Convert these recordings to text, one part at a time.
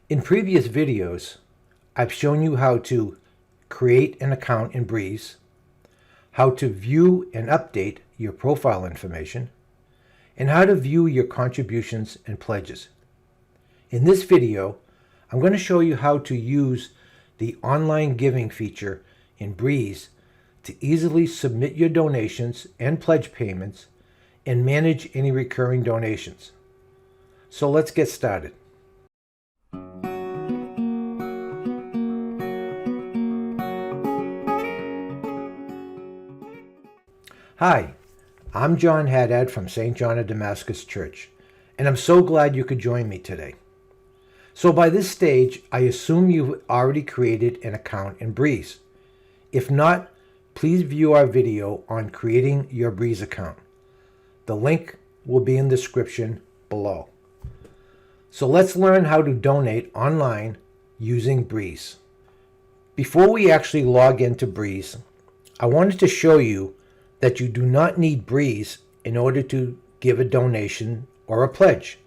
In previous videos, I've shown you how to create an account in Breeze, how to view and update your profile information, and how to view your contributions and pledges. In this video, I'm going to show you how to use the online giving feature in Breeze to easily submit your donations and pledge payments and manage any recurring donations. So let's get started. Hi, I'm John Haddad from St. John of Damascus Church, and I'm so glad you could join me today. So by this stage, I assume you've already created an account in Breeze. If not, please view our video on creating your Breeze account. The link will be in the description below. So let's learn how to donate online using Breeze. Before we actually log into Breeze, I wanted to show you that you do not need Breeze in order to give a donation or a pledge.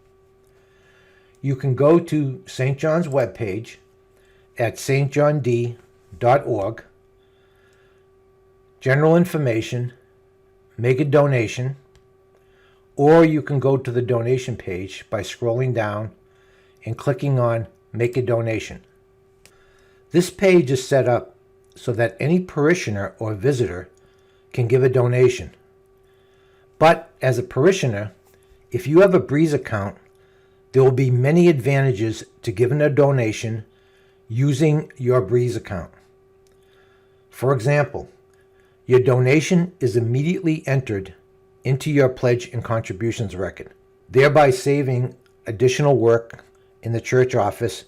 You can go to St. John's webpage at stjohnd.org, general information, make a donation, or you can go to the donation page by scrolling down and clicking on Make a Donation. This page is set up so that any parishioner or visitor can give a donation. But as a parishioner, if you have a Breeze account, there will be many advantages to giving a donation using your Breeze account. For example, your donation is immediately entered into your pledge and contributions record, thereby saving additional work in the church office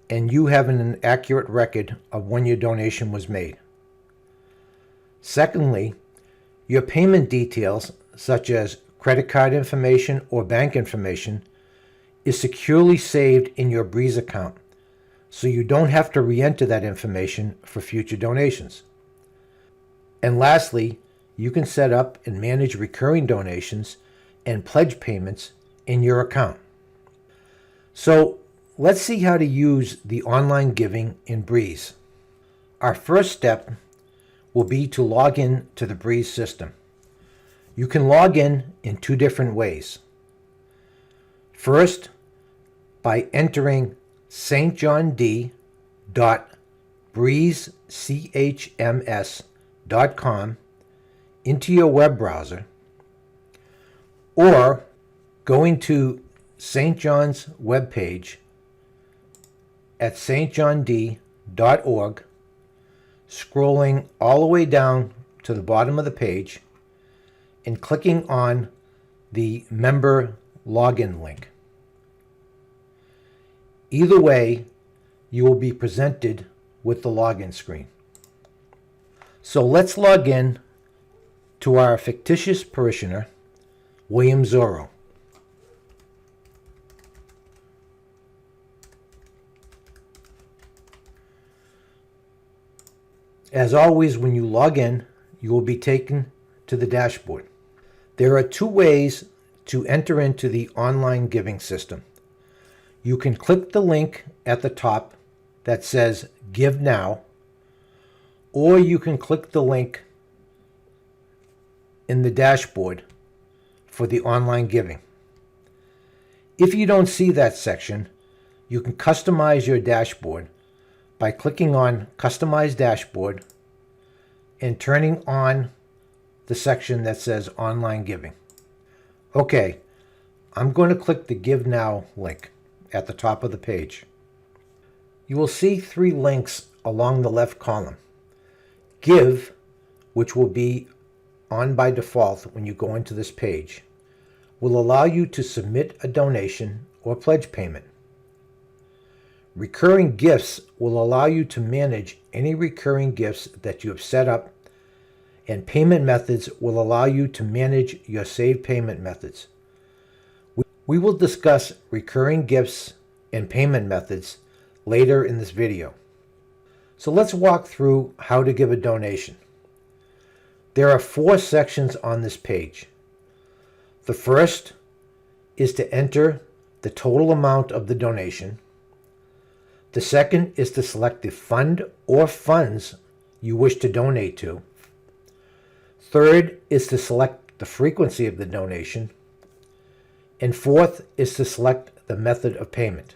and you having an accurate record of when your donation was made. Secondly, your payment details, such as credit card information or bank information, is securely saved in your Breeze account, so you don't have to re-enter that information for future donations. And lastly, you can set up and manage recurring donations and pledge payments in your account. So let's see how to use the online giving in Breeze. Our first step will be to log in to the Breeze system. You can log in two different ways. First, by entering stjohnd.breezechms.com into your web browser, or going to St. John's webpage at stjohnd.org, scrolling all the way down to the bottom of the page and clicking on the member login link. Either way, you will be presented with the login screen. So let's log in to our fictitious parishioner, William Zorro. As always, when you log in, you will be taken to the dashboard. There are two ways to enter into the online giving system. You can click the link at the top that says Give Now, or you can click the link in the dashboard for the online giving. If you don't see that section, you can customize your dashboard by clicking on Customize Dashboard and turning on the section that says Online Giving. Okay, I'm going to click the Give Now link at the top of the page. You will see three links along the left column. Give, which will be on by default when you go into this page, will allow you to submit a donation or pledge payment. Recurring gifts will allow you to manage any recurring gifts that you have set up, and payment methods will allow you to manage your saved payment methods. We will discuss recurring gifts and payment methods later in this video. So let's walk through how to give a donation. There are 4 sections on this page. The first is to enter the total amount of the donation. The second is to select the fund or funds you wish to donate to. Third is to select the frequency of the donation. And fourth is to select the method of payment.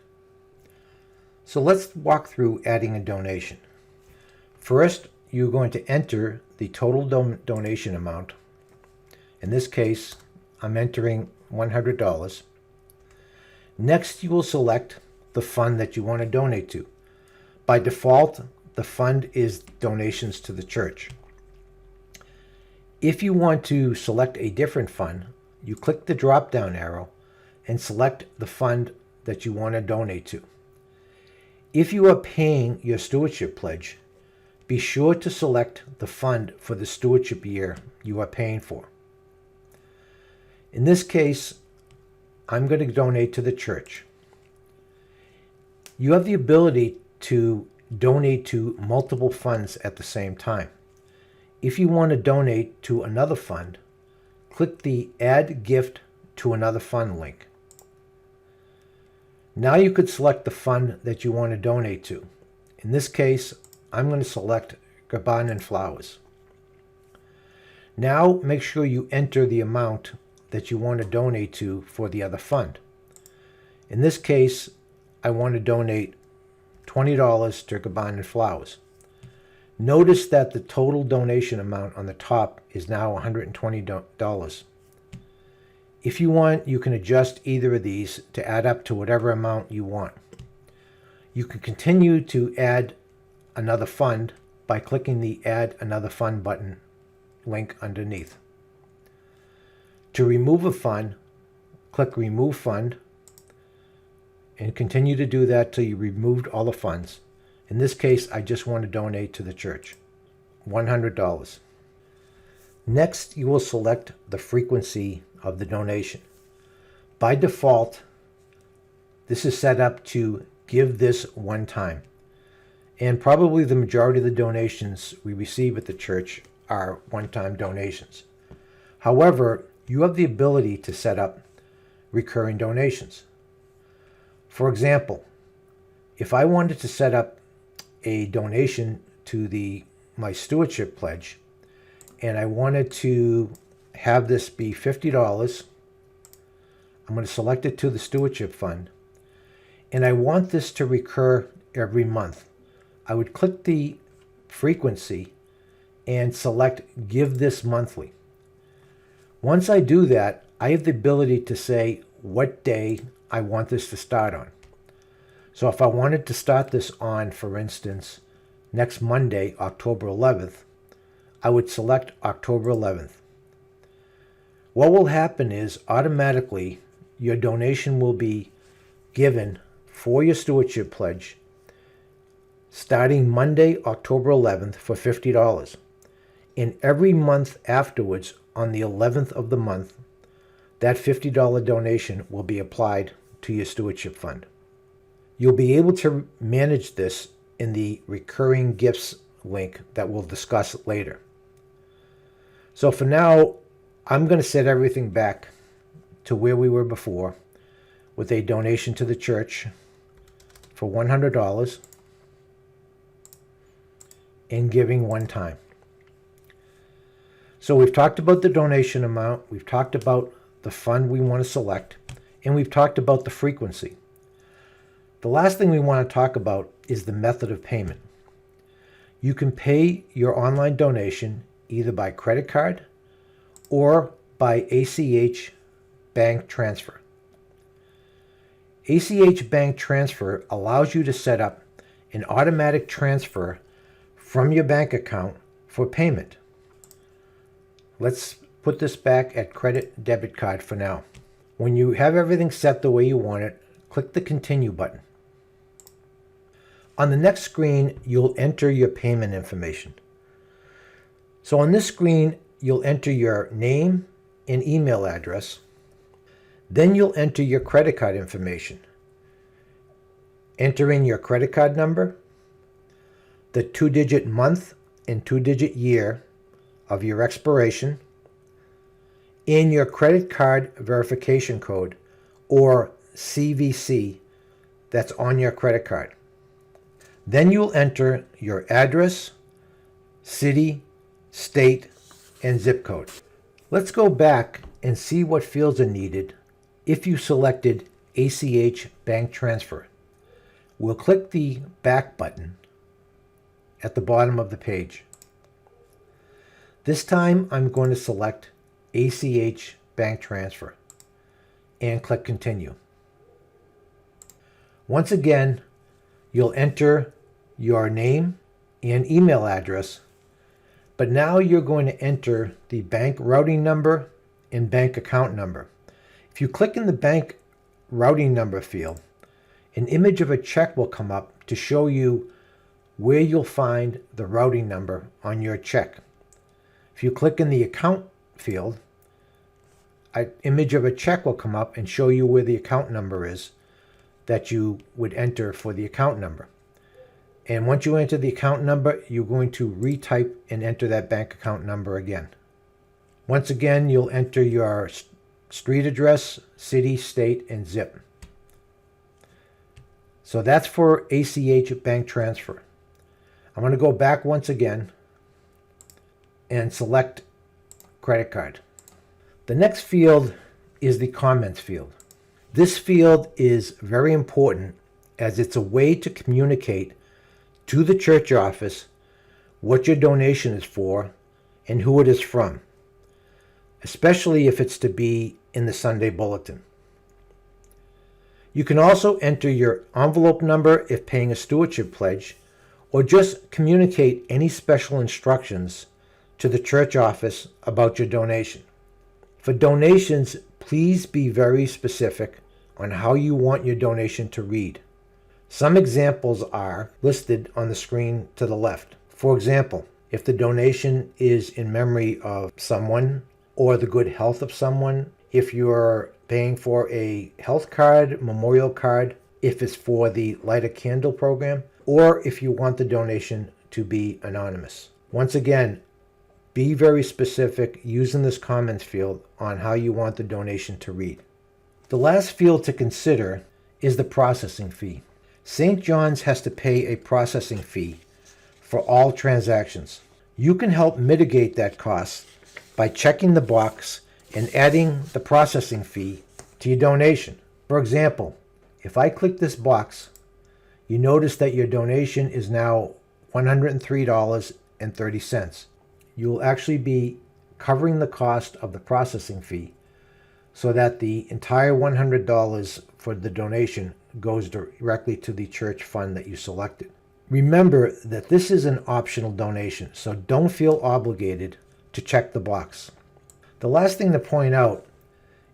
So let's walk through adding a donation. First, you're going to enter the total donation amount. In this case, I'm entering $100. Next, you will select the fund that you want to donate to. By default, the fund is donations to the church. If you want to select a different fund, you click the drop-down arrow and select the fund that you want to donate to. If you are paying your stewardship pledge, be sure to select the fund for the stewardship year you are paying for. In this case, I'm going to donate to the church. You have the ability to donate to multiple funds at the same time. If you want to donate to another fund, click the Add Gift to Another Fund link. Now you could select the fund that you want to donate to. In this case, I'm going to select Garban Flowers. Now make sure you enter the amount that you want to donate to for the other fund. In this case, I want to donate $20 to Garban Flowers. Notice that the total donation amount on the top is now $120. If you want, you can adjust either of these to add up to whatever amount you want. You can continue to add another fund by clicking the Add Another Fund button link underneath. To remove a fund, click Remove Fund and continue to do that till you removed all the funds. In this case, I just want to donate to the church, $100. Next, you will select the frequency of the donation. By default, this is set up to give this one time. And probably the majority of the donations we receive at the church are one-time donations. However, you have the ability to set up recurring donations. For example, if I wanted to set up a donation to my stewardship pledge, and I wanted to have this be $50, I'm going to select it to the stewardship fund, and I want this to recur every month. I would click the frequency and select Give This Monthly. Once I do that, I have the ability to say what day I want this to start on. So if I wanted to start this on, for instance, next Monday, October 11th, I would select October 11th. What will happen is automatically your donation will be given for your stewardship pledge starting Monday, October 11th for $50. And every month afterwards, on the 11th of the month, that $50 donation will be applied to your stewardship fund. You'll be able to manage this in the recurring gifts link that we'll discuss later. So for now, I'm going to set everything back to where we were before with a donation to the church for $100 and giving one time. So we've talked about the donation amount, we've talked about the fund we want to select, and we've talked about the frequency. The last thing we want to talk about is the method of payment. You can pay your online donation either by credit card or by ACH bank transfer. ACH bank transfer allows you to set up an automatic transfer from your bank account for payment. Let's put this back at credit debit card for now. When you have everything set the way you want it, click the Continue button. On the next screen, you'll enter your payment information. So on this screen, you'll enter your name and email address. Then you'll enter your credit card information. Enter in your credit card number, the 2-digit month and 2-digit year of your expiration, and your credit card verification code, or CVC, that's on your credit card. Then you'll enter your address, city, state, and zip code. Let's go back and see what fields are needed if you selected ACH Bank Transfer. We'll click the back button at the bottom of the page. This time I'm going to select ACH Bank Transfer and click Continue. Once again, you'll enter your name and email address, but now you're going to enter the bank routing number and bank account number. If you click in the bank routing number field, an image of a check will come up to show you where you'll find the routing number on your check. If you click in the account field, an image of a check will come up and show you where the account number is that you would enter for the account number. And once you enter the account number, you're going to retype and enter that bank account number again. Once again, you'll enter your street address, city, state, and zip. So that's for ACH Bank Transfer. I'm going to go back once again and select credit card. The next field is the comments field. This field is very important as it's a way to communicate to the church office what your donation is for and who it is from, especially if it's to be in the Sunday Bulletin. You can also enter your envelope number if paying a stewardship pledge, or just communicate any special instructions to the church office about your donation. For donations, please be very specific on how you want your donation to read. Some examples are listed on the screen to the left. For example, if the donation is in memory of someone or the good health of someone, if you're paying for a health card, memorial card, if it's for the Light a Candle program, or if you want the donation to be anonymous. Once again, be very specific using this comments field on how you want the donation to read. The last field to consider is the processing fee. St. John's has to pay a processing fee for all transactions. You can help mitigate that cost by checking the box and adding the processing fee to your donation. For example, if I click this box, you notice that your donation is now $103.30. You will actually be covering the cost of the processing fee so that the entire $100 for the donation goes directly to the church fund that you selected. Remember that this is an optional donation, so don't feel obligated to check the box. The last thing to point out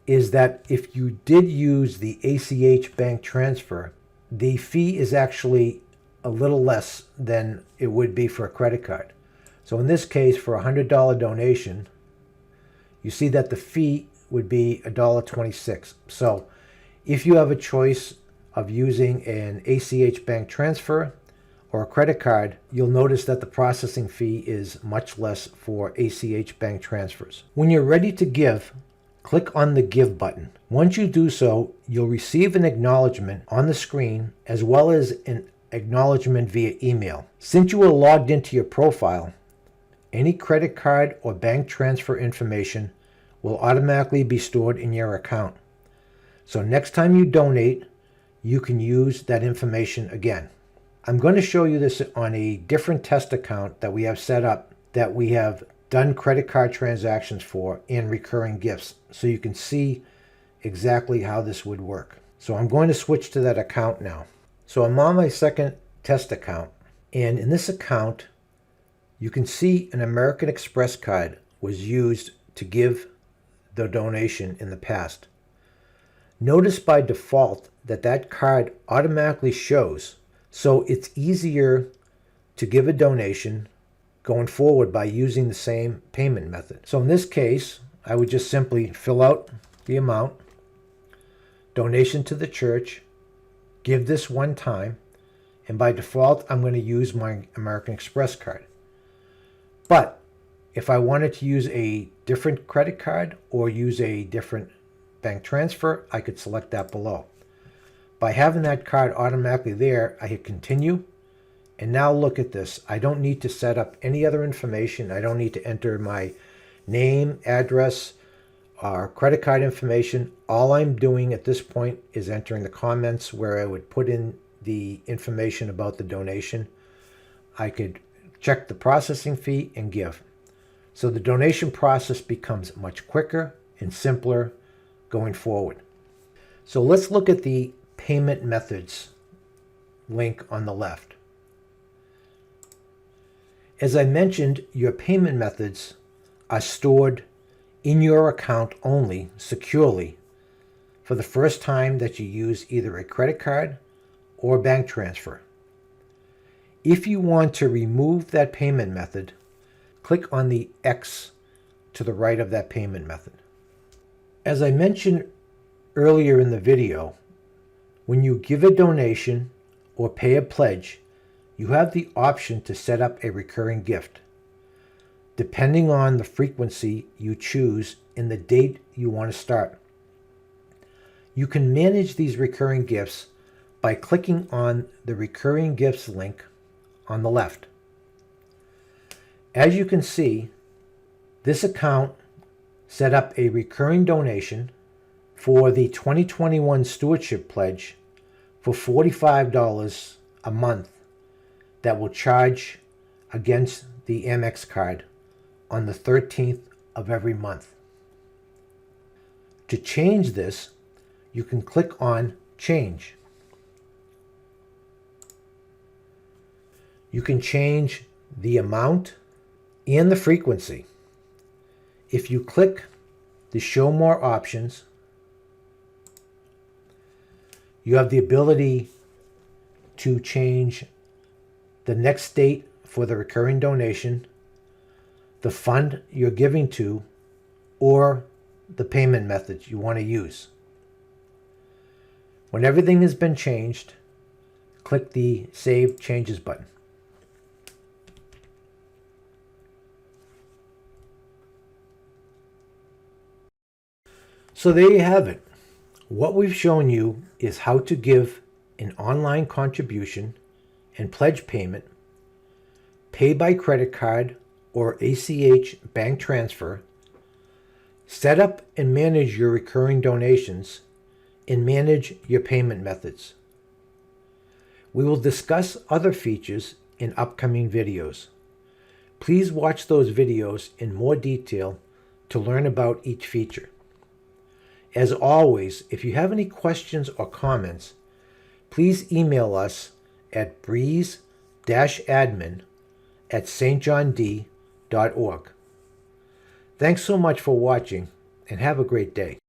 is that if you did use the ACH Bank Transfer, the fee is actually a little less than it would be for a credit card. So in this case, for a $100 donation, you see that the fee would be $1.26. So if you have a choice of using an ACH Bank Transfer or a credit card, you'll notice that the processing fee is much less for ACH Bank Transfers. When you're ready to give, click on the Give button. Once you do so, you'll receive an acknowledgement on the screen as well as an acknowledgement via email. Since you are logged into your profile, any credit card or bank transfer information will automatically be stored in your account. So next time you donate, you can use that information again. I'm going to show you this on a different test account that we have set up that we have done credit card transactions for and recurring gifts, so you can see exactly how this would work. So I'm going to switch to that account now. So I'm on my second test account, and in this account you can see an American Express card was used to give the donation in the past. Notice by default that that card automatically shows, so it's easier to give a donation going forward by using the same payment method. So in this case, I would just simply fill out the amount, donation to the church, give this one time, and by default, I'm going to use my American Express card. But if I wanted to use a different credit card or use a different bank transfer, I could select that below. By having that card automatically there, I hit continue, And now look at this. I don't need to set up any other information. I don't need to enter my name, address, or credit card information. All I'm doing at this point is entering the comments where I would put in the information about the donation. I could check the processing fee and give. So the donation process becomes much quicker and simpler going forward. So let's look at the payment methods link on the left. As I mentioned, your payment methods are stored in your account only securely for the first time that you use either a credit card or bank transfer. If you want to remove that payment method, click on the X to the right of that payment method. As I mentioned earlier in the video, when you give a donation or pay a pledge, you have the option to set up a recurring gift, depending on the frequency you choose and the date you want to start. You can manage these recurring gifts by clicking on the recurring gifts link on the left. As you can see, this account set up a recurring donation for the 2021 Stewardship Pledge for $45 a month that will charge against the Amex card on the 13th of every month. To change this, you can click on Change. You can change the amount and the frequency. If you click the Show More options, you have the ability to change the next date for the recurring donation, the fund you're giving to, or the payment method you want to use. When everything has been changed, click the Save Changes button. So there you have it. What we've shown you is how to give an online contribution and pledge payment, pay by credit card or ACH bank transfer, set up and manage your recurring donations, and manage your payment methods. We will discuss other features in upcoming videos. Please watch those videos in more detail to learn about each feature. As always, if you have any questions or comments, please email us at breeze-admin@stjohnd.org. Thanks so much for watching, and have a great day.